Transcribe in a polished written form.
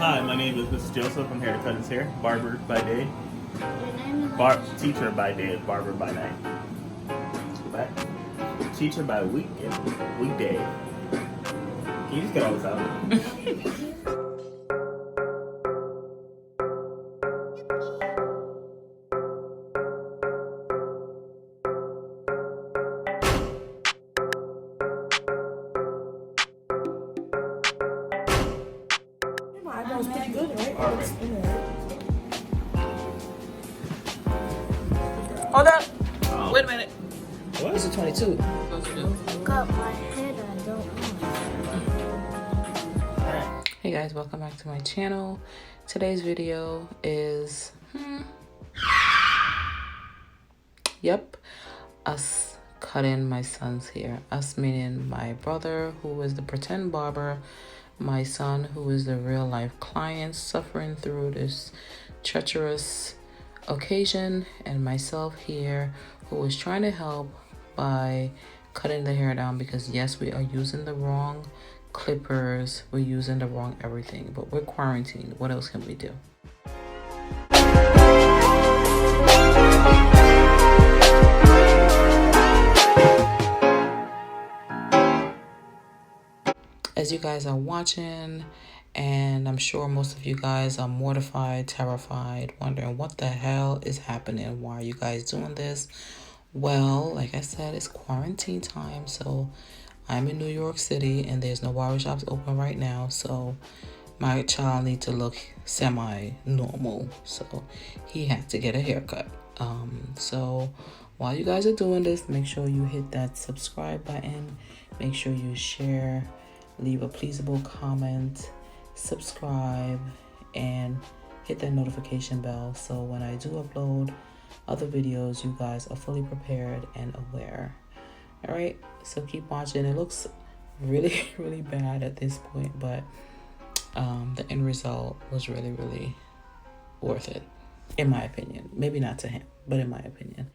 Hi, my name is Mrs. Joseph. I'm here to cut his hair. Barber by day. Teacher by day, barber by night. But teacher by weekday. Can you just get all this out? My eyebrow's pretty good, right? Hold up. Wait a minute. What? It's a 22. Got my head, I don't know. Hey guys, welcome back to my channel. Today's video is us cutting my son's hair. Us meaning my brother, who is the pretend barber, my son, who is the real life client suffering through this treacherous occasion, and myself here, who is trying to help by cutting the hair down, because yes, we are using the wrong clippers, we're using the wrong everything, but we're quarantined. What else can we do? As you guys are watching, and I'm sure most of you guys are mortified, terrified, wondering what the hell is happening. Why are you guys doing this? Well, like I said, it's quarantine time, so I'm in New York City and there's no barbershops open right now, so my child needs to look semi-normal, so he had to get a haircut. So while you guys are doing this, make sure you hit that subscribe button, make sure you share, leave a pleasable comment, subscribe, and hit that notification bell, so when I do upload other videos, you guys are fully prepared and aware. All right, so keep watching. It looks really really bad at this point, but the end result was really worth it, in my opinion. Maybe not to him, but in my opinion.